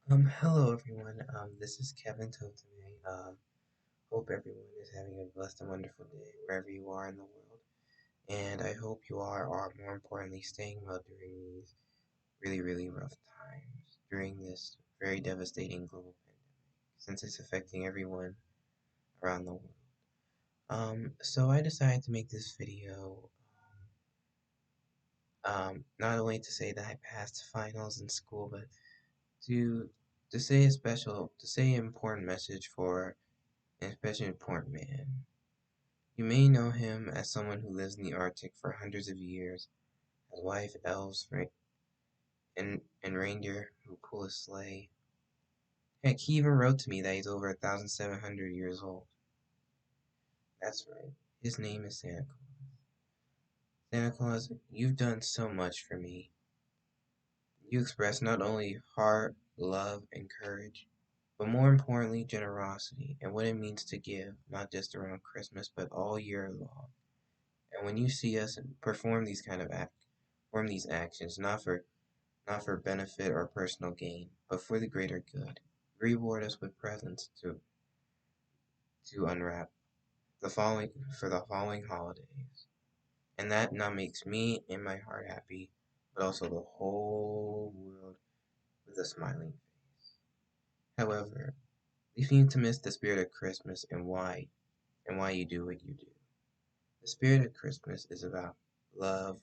Hello everyone. This is Kevin Toteme. Hope everyone is having a blessed and wonderful day wherever you are in the world. And I hope you are more importantly, staying well during these really rough times, during this very devastating global pandemic, since it's affecting everyone around the world. So I decided to make this video, not only to say that I passed finals in school, but to to say an important message for an especially important man. You may know him as someone who lives in the Arctic for hundreds of years, has wife, elves, and reindeer who pull a sleigh. Heck, he even wrote to me that he's over 1,700 years old. That's right. His name is Santa Claus. Santa Claus, you've done so much for me. You express not only heart, love, and courage, but more importantly, generosity and what it means to give, not just around Christmas, but all year long. And when you see us perform these actions, not for benefit or personal gain, but for the greater good, reward us with presents to unwrap the following for the following holidays. And that not makes me in my heart happy, but also the whole world with a smiling face. However, we seem to miss the spirit of Christmas and why you do what you do. The spirit of Christmas is about love,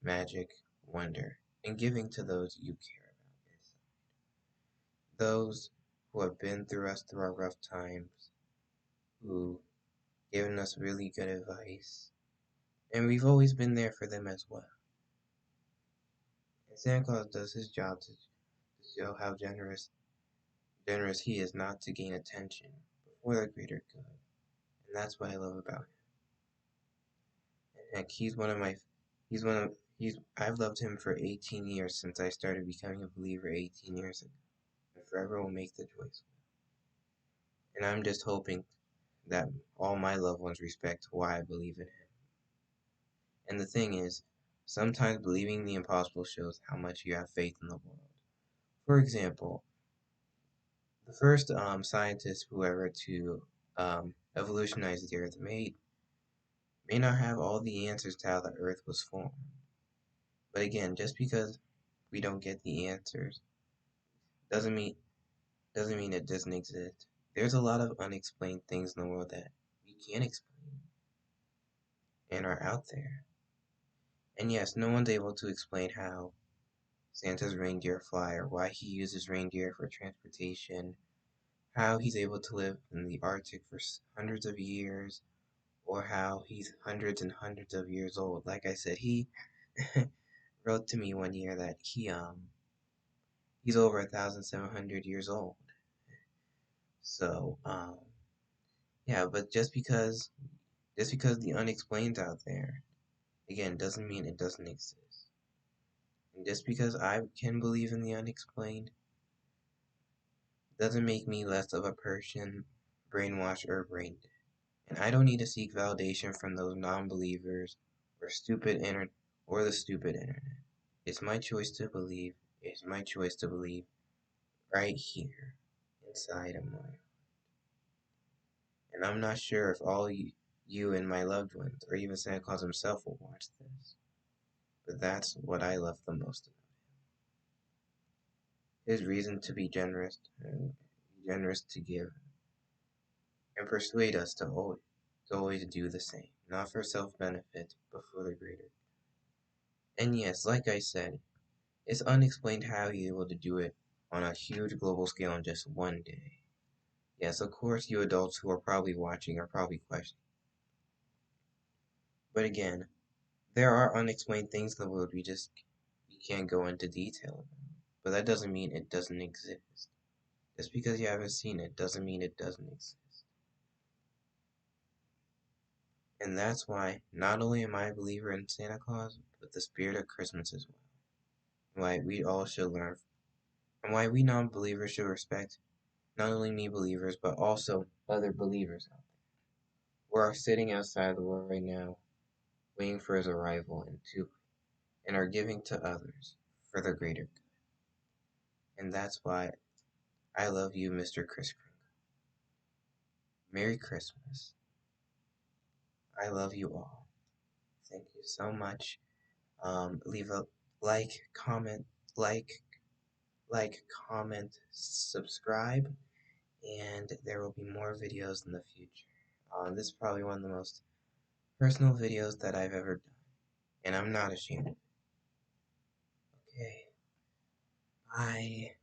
magic, wonder, and giving to those you care about inside. Those who have been through us through our rough times, who given us really good advice, and we've always been there for them as well. And Santa Claus does his job to show how generous he is, not to gain attention, but for the greater good. And that's what I love about him. And heck, I've loved him for 18 years since I started becoming a believer 18 years ago, and forever will make the choice. And I'm just hoping that all my loved ones respect why I believe in him. And the thing is, sometimes believing the impossible shows how much you have faith in the world. For example, the first scientist who ever to evolutionize the Earth may not have all the answers to how the Earth was formed. But again, just because we don't get the answers doesn't mean doesn't mean it doesn't exist. There's a lot of unexplained things in the world that we can't explain and are out there. And yes, no one's able to explain how Santa's reindeer fly or why he uses reindeer for transportation, how he's able to live in the Arctic for hundreds of years, or how he's hundreds and hundreds of years old. Like I said, he wrote to me one year that he's over 1,700 years old. So yeah, but just because the unexplained's out there, again, doesn't mean it doesn't exist. And just because I can believe in the unexplained doesn't make me less of a person, brainwashed or brain dead. And I don't need to seek validation from those non-believers or the stupid internet. It's my choice to believe. It's my choice to believe right here inside of my heart. And I'm not sure if you and my loved ones, or even Santa Claus himself, will watch this. But that's what I love the most about his reason to be generous and generous to give and persuade us to always do the same, not for self-benefit, but for the greater. And yes, like I said, it's unexplained how he's able to do it on a huge global scale in just one day. Yes, of course, you adults who are probably watching are probably questioning. But again, there are unexplained things in the world we can't go into detail about. But that doesn't mean it doesn't exist. Just because you haven't seen it doesn't mean it doesn't exist. And that's why not only am I a believer in Santa Claus, but the spirit of Christmas as well. Why we all should learn, and why we non-believers should respect not only me believers, but also other believers out there. We're sitting outside the world right now, waiting for his arrival and are giving to others for the greater good. And that's why I love you, Mr. Kris Kringle. Merry Christmas. I love you all. Thank you so much. Leave a like, comment, like, comment, subscribe, and there will be more videos in the future. This is probably one of the most personal videos that I've ever done, and I'm not ashamed of it. Okay, bye.